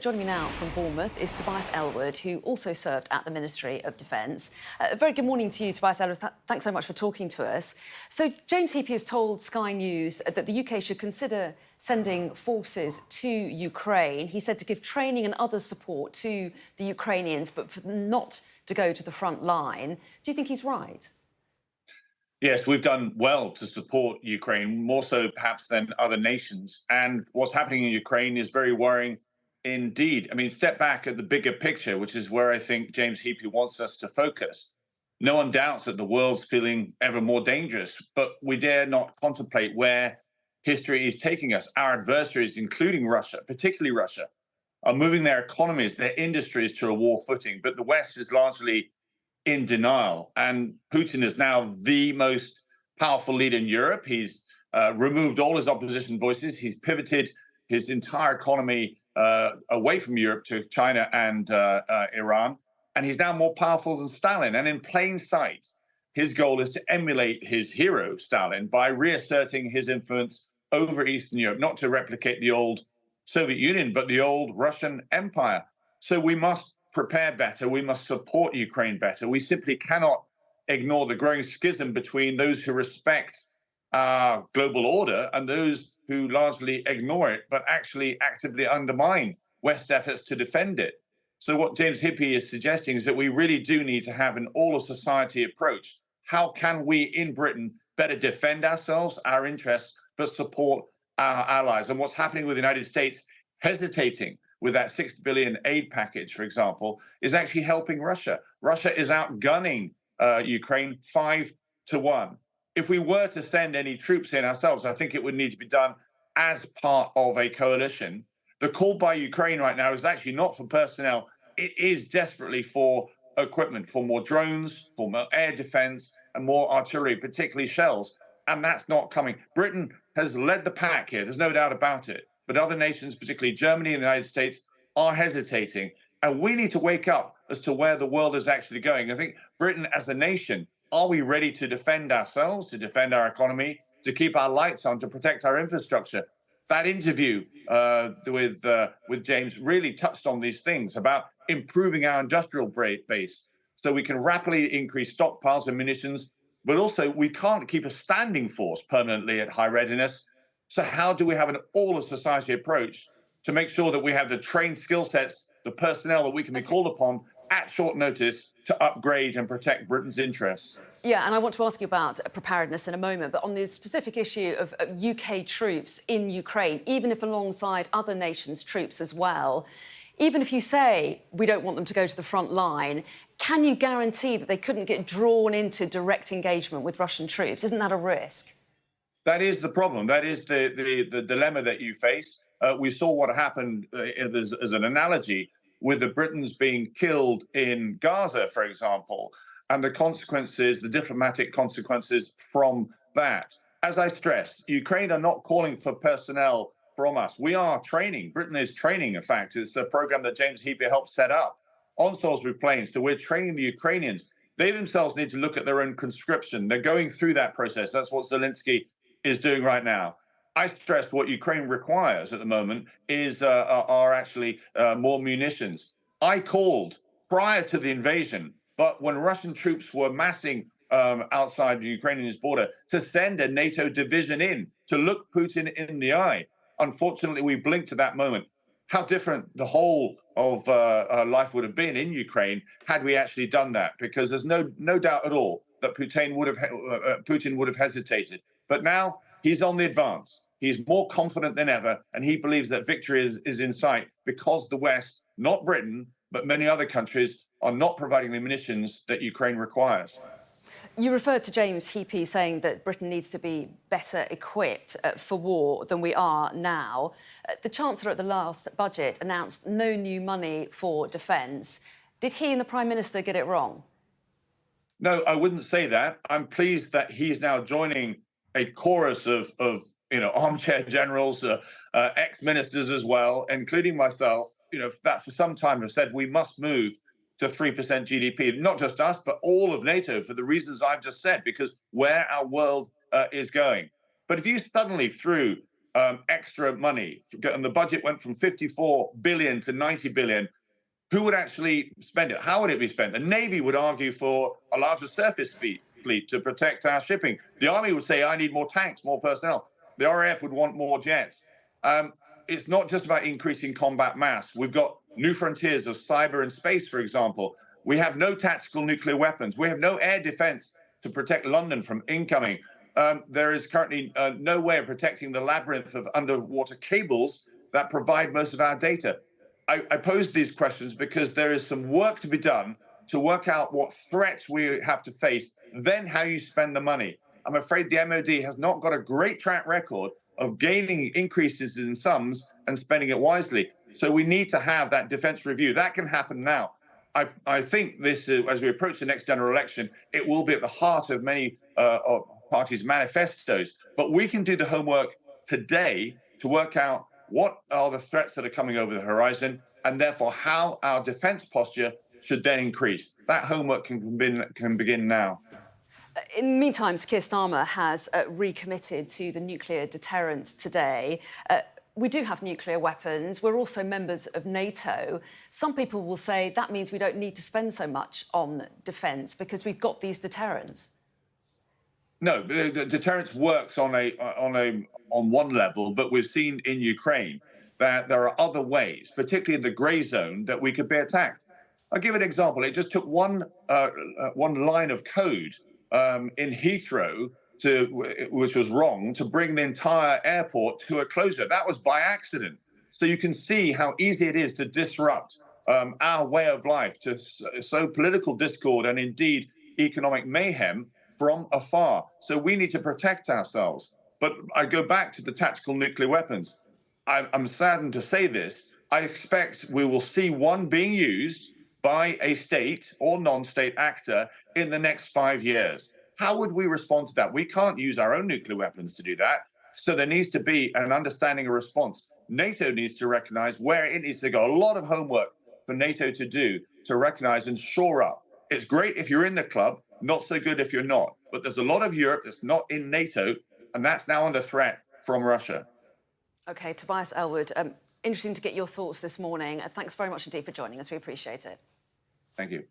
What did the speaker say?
Joining me now from Bournemouth is Tobias Ellwood, who also served at the Ministry of Defence. A very good morning to you, Tobias Ellwood. Thanks so much for talking to us. So James Heappey has told Sky News that the UK should consider sending forces to Ukraine. He said to give training and other support to the Ukrainians, but for them not to go to the front line. Do you think he's right? Yes, we've done well to support Ukraine, more so perhaps than other nations. And what's happening in Ukraine is very worrying indeed. I mean, step back at the bigger picture, which is where I think James Heappey wants us to focus. No one doubts that the world's feeling ever more dangerous, but we dare not contemplate where history is taking us. Our adversaries, including Russia, particularly Russia, are moving their economies, their industries to a war footing. But the West is largely in denial. And Putin is now the most powerful leader in Europe. He's removed all his opposition voices. He's pivoted his entire economy away from Europe to China and Iran. And he's now more powerful than Stalin. And in plain sight, his goal is to emulate his hero, Stalin, by reasserting his influence over Eastern Europe, not to replicate the old Soviet Union, but the old Russian Empire. So we must prepare better. We must support Ukraine better. We simply cannot ignore the growing schism between those who respect our global order and those who largely ignore it, but actually actively undermine West's efforts to defend it. So what James Heappey is suggesting is that we really do need to have an all-of-society approach. How can we in Britain better defend ourselves, our interests, but support our allies? And what's happening with the United States hesitating with that $6 billion aid package, for example, is actually helping Russia. Russia is outgunning Ukraine 5-1. If we were to send any troops in ourselves, I think it would need to be done as part of a coalition. The call by Ukraine right now is actually not for personnel. It is desperately for equipment, for more drones, for more air defense, and more artillery, particularly shells. And that's not coming. Britain has led the pack here. There's no doubt about it. But other nations, particularly Germany and the United States, are hesitating. And we need to wake up as to where the world is actually going. I think Britain as a nation, are we ready to defend ourselves, to defend our economy, to keep our lights on, to protect our infrastructure? That interview with James really touched on these things about improving our industrial base so we can rapidly increase stockpiles of munitions, but also we can't keep a standing force permanently at high readiness. So how do we have an all-of-society approach to make sure that we have the trained skill sets, the personnel that we can be called upon at short notice to upgrade and protect Britain's interests? Yeah, and I want to ask you about preparedness in a moment, but on the specific issue of UK troops in Ukraine, even if alongside other nations' troops as well, even if you say we don't want them to go to the front line, can you guarantee that they couldn't get drawn into direct engagement with Russian troops? Isn't that a risk? That is the problem. That is the dilemma that you face. We saw what happened as an analogy with the Britons being killed in Gaza, for example, and the consequences, the diplomatic consequences from that. As I stressed, Ukraine are not calling for personnel from us. We are training. Britain is training, in fact. It's a program that James Heappey helped set up on Salisbury Plains. So we're training the Ukrainians. They themselves need to look at their own conscription. They're going through that process. That's what Zelensky is doing right now. I stressed what Ukraine requires at the moment are actually more munitions. I called prior to the invasion, but when Russian troops were massing outside the Ukrainian border, to send a NATO division in to look Putin in the eye. Unfortunately, we blinked at that moment. How different the whole of life would have been in Ukraine had we actually done that, because there's no doubt at all that Putin would have hesitated. But now he's on the advance. He's more confident than ever, and he believes that victory is in sight because the West, not Britain, but many other countries, are not providing the munitions that Ukraine requires. You referred to James Heappey saying that Britain needs to be better equipped for war than we are now. The Chancellor at the last budget announced no new money for defence. Did he and the Prime Minister get it wrong? No, I wouldn't say that. I'm pleased that he's now joining a chorus of armchair generals, ex-ministers as well, including myself, that for some time have said we must move to 3% GDP, not just us, but all of NATO for the reasons I've just said, because where our world is going. But if you suddenly threw extra money, and the budget went from 54 billion to 90 billion, who would actually spend it? How would it be spent? The Navy would argue for a larger surface fleet to protect our shipping. The Army would say, I need more tanks, more personnel. The RAF would want more jets. It's not just about increasing combat mass. We've got new frontiers of cyber and space, for example. We have no tactical nuclear weapons. We have no air defense to protect London from incoming. There is currently no way of protecting the labyrinth of underwater cables that provide most of our data. I posed these questions because there is some work to be done to work out what threats we have to face, then how you spend the money. I'm afraid the MOD has not got a great track record of gaining increases in sums and spending it wisely. So we need to have that defense review. That can happen now. I think this, as we approach the next general election, it will be at the heart of many parties' manifestos. But we can do the homework today to work out what are the threats that are coming over the horizon, and therefore how our defense posture should then increase. That homework can begin now. In the meantime, Keir Starmer has recommitted to the nuclear deterrent today. We do have nuclear weapons. We're also members of NATO. Some people will say that means we don't need to spend so much on defence because we've got these deterrents. No, the deterrence works on one level, but we've seen in Ukraine that there are other ways, particularly in the grey zone, that we could be attacked. I'll give an example. It just took one line of code in Heathrow, which was wrong, to bring the entire airport to a closure. That was by accident. So you can see how easy it is to disrupt our way of life, to sow political discord and indeed economic mayhem from afar. So we need to protect ourselves. But I go back to the tactical nuclear weapons. I'm saddened to say this. I expect we will see one being used by a state or non-state actor in the next 5 years. How would we respond to that? We can't use our own nuclear weapons to do that. So there needs to be an understanding of response. NATO needs to recognize where it needs to go. A lot of homework for NATO to do to recognize and shore up. It's great if you're in the club, not so good if you're not. But there's a lot of Europe that's not in NATO, and that's now under threat from Russia. OK, Tobias Ellwood, interesting to get your thoughts this morning. Thanks very much indeed for joining us. We appreciate it. Thank you.